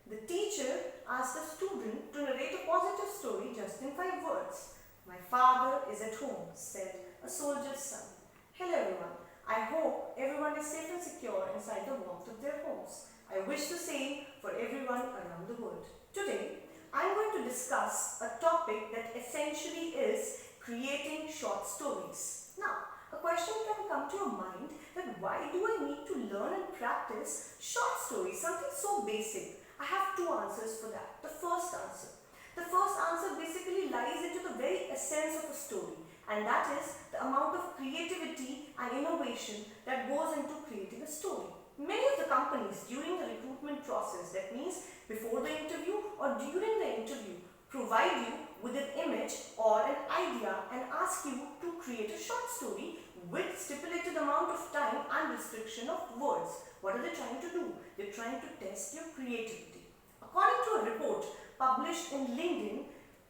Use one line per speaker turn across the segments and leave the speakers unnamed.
The teacher asked a student to narrate a positive story just in 5 words. My father is at home, said a soldier's son. Hello everyone. I hope everyone is safe and secure inside the warmth of their homes. I wish the same for everyone around the world. Today, I'm going to discuss a topic that essentially is creating short stories. Now, a question can come to your mind that why do I need to learn and practice short stories, something so basic? I have two answers for that. The first answer basically lies into the very essence of a story, and that is the amount of creativity and innovation that goes into creating a story. Many of the companies during the recruitment process, that means before the interview or during the interview, provide you with an image or an idea and ask you to create a short story with stipulated amount of time and restriction of words. What are they trying to do? They're trying to test your creativity. According to a report published in LinkedIn,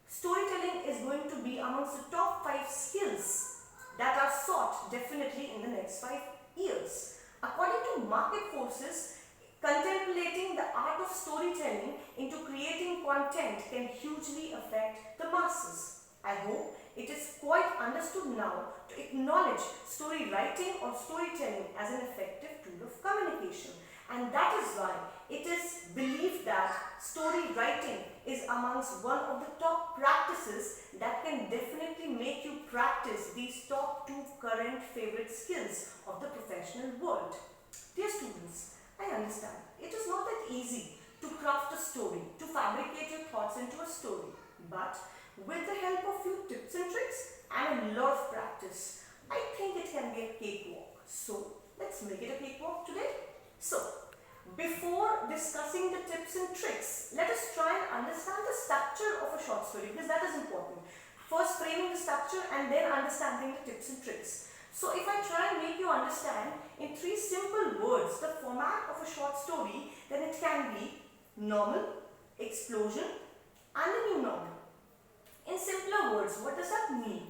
storytelling is going to be amongst the top 5 skills that are sought definitely in the next 5 years. According to market forces, contemplating the art of storytelling into creating content can hugely affect the masses. I hope it is quite understood now to acknowledge story writing or storytelling as an effective tool of communication. And that is why it is believed that story writing is amongst one of the top practices that can definitely make you practice these top 2 current favorite skills of the professional world. Dear students, I understand it is not that easy to craft a story, to fabricate your thoughts into a story, but with the help of few tips and tricks and a lot of practice, I think it can be a cakewalk. So let's make it a cakewalk today. So before discussing the tips and tricks, let us try and understand the structure of a short story, because that is important. First framing the structure and then understanding the tips and tricks. So if I try and make you understand in 3 simple words the format of a short story, then it can be normal, explosion and the new normal. In simpler words, what does that mean?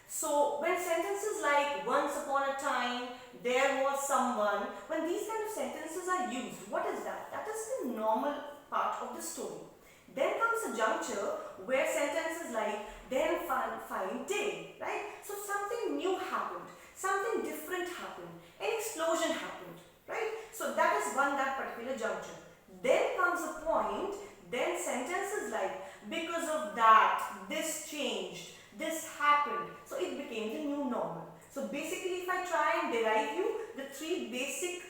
So when sentences like once upon a time, there was someone, when these kind of sentences are used, what is that? That is the normal part of the story. Then comes a juncture where sentences like then fine day, right? So something new happened, something different happened, an explosion happened, right? So that is that particular juncture. Then comes a point, then sentences like because of that, this changed, this happened, so it became the new normal. So basically if I try and derive you the 3 basic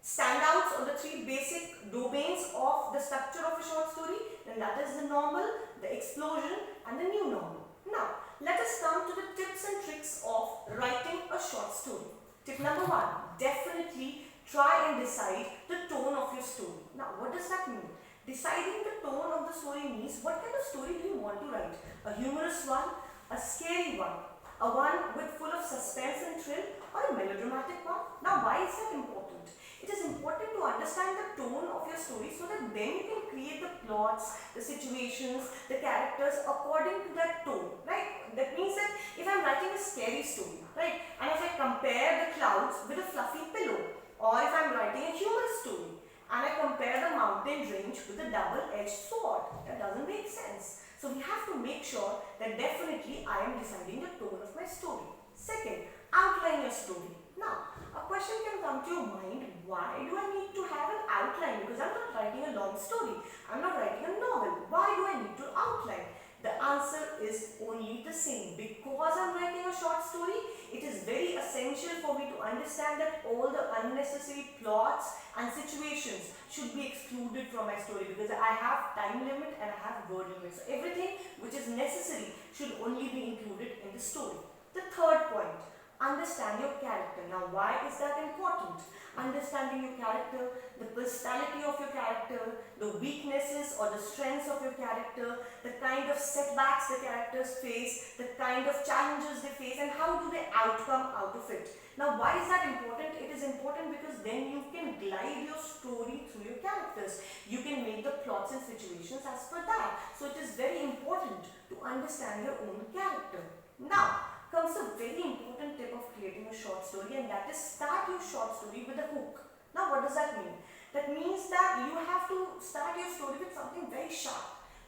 standouts or the 3 basic domains of the structure of a short story, then that is the normal, the explosion and the new normal. Now let us come to the tips and tricks of writing a short story. Tip number 1, definitely try and decide the tone of your story. Now what does that mean? Deciding the tone of the story means what kind of story do you want to write? A humorous one, a scary one, a one with full of suspense and thrill, or a melodramatic one? Now why is that important? It is important to understand the tone of your story so that then you can create the plots, the situations, the characters according to that tone, right? That means that if I am writing a scary story, right, and if I compare the clouds with a fluffy pillow, or if I am writing a humorous story and I compare the mountain range with a double-edged sword, that doesn't make sense. So we have to make sure that definitely I am deciding the tone of my story. Second, outline your story. Now, a question can come to your mind, why do I need to have an outline? Because I'm not writing a long story. I'm not writing a novel. Why do I need to outline? The answer is only the same. Because I'm writing a short story, it is very essential for me to understand that all the unnecessary plots and situations should be excluded from my story, because I have time limit and I have word limit. So everything which is necessary should only be included in the story. The third point, understand your character. Now why is that important? Understanding your character, the personality of your character, the weaknesses or the strengths of your character, the kind of setbacks the characters face, the kind of challenges they face, and how do they outcome out of it. Now why is that important? It is important because then you can glide your story through your characters. You can make the plots and situations as per that. So it is very important to understand your own character. Now comes a very important tip of creating a short story, and that is start your short story with a hook. Now what does that mean? That means that you have to start your story it something very sharp,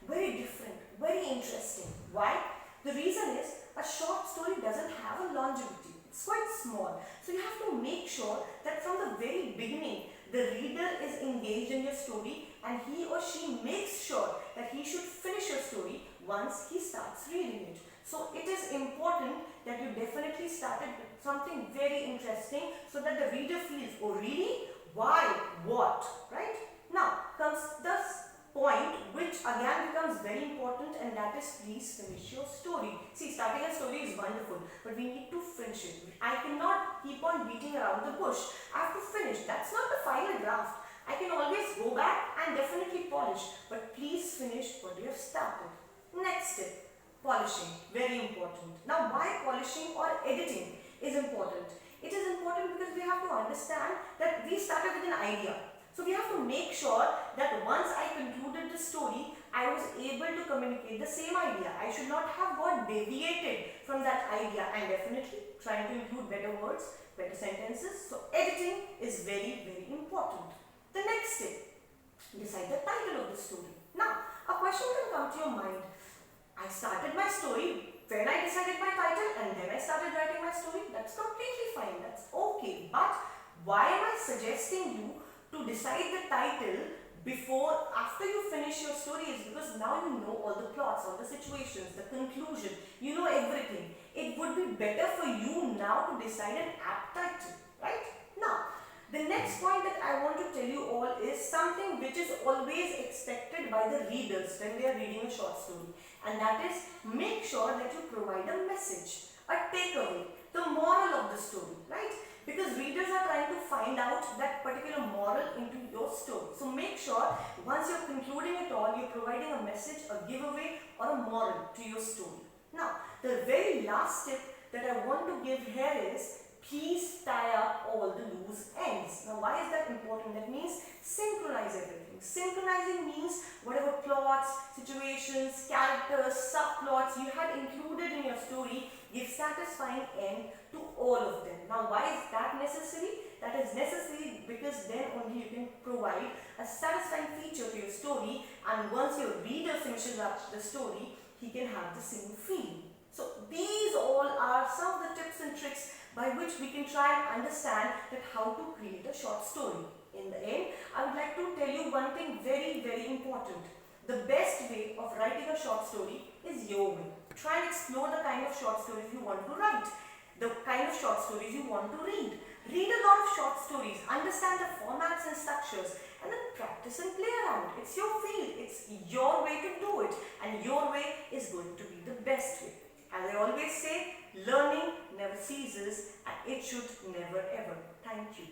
very different, very interesting. Why? The reason is a short story doesn't have a longevity. It's quite small. So you have to make sure that from the very beginning, the reader is engaged in your story and he or she makes sure that he should finish your story once he starts reading it. So it is important that you definitely started with something very interesting so that the reader feels, oh really? Why? What? Right? Now comes the point which again becomes very important, and that is please finish your story. See, starting a story is wonderful, but we need to finish it. I cannot keep on beating around the bush. I have to finish. That's not the final draft. I can always go back and definitely polish, but please finish what you have started. Next step, polishing. Very important. Now why polishing or editing is important? It is important because we have to understand that we started with an idea. So we have to make sure that once I concluded the story, I was able to communicate the same idea. I should not have got deviated from that idea, and definitely trying to include better words, better sentences. So editing is very, very important. The next step, decide the title of the story. Now, a question can come to your mind. I started my story when I decided my title and then I started writing my story. That's completely fine. That's okay. But why am I suggesting you to decide the title after you finish your story? Is because now you know all the plots, all the situations, the conclusion, you know everything. It would be better for you now to decide an apt title, right? Now, the next point that I want to tell you all is something which is always expected by the readers when they are reading a short story, and that is make sure that you provide a message, a takeaway, the moral of the story, right? Because readers are trying to find out that particular moral into your story. So make sure once you're concluding it all, you're providing a message, a giveaway or a moral to your story. Now, the very last tip that I want to give here is please tie up all the loose ends. Now, why is that important? That means synchronize everything. Synchronizing means whatever plots, situations, characters, subplots you had included in your story, give satisfying end to all of them. Now, why is that necessary? That is necessary because then only you can provide a satisfying feature to your story, and once your reader finishes up the story, he can have the same feeling. So, these all are some of the tips and tricks by which we can try and understand that how to create a short story. In the end, I would like to tell you one thing very, very important. The best way of writing a short story is your way. Try and explore the kind of short stories you want to write, the kind of short stories you want to read. Read a lot of short stories, understand the formats and structures, and then practice and play around. It's your field, it's your way to do it, and your way is going to be the best way. As I always say, learning never ceases and it should never ever. Thank you.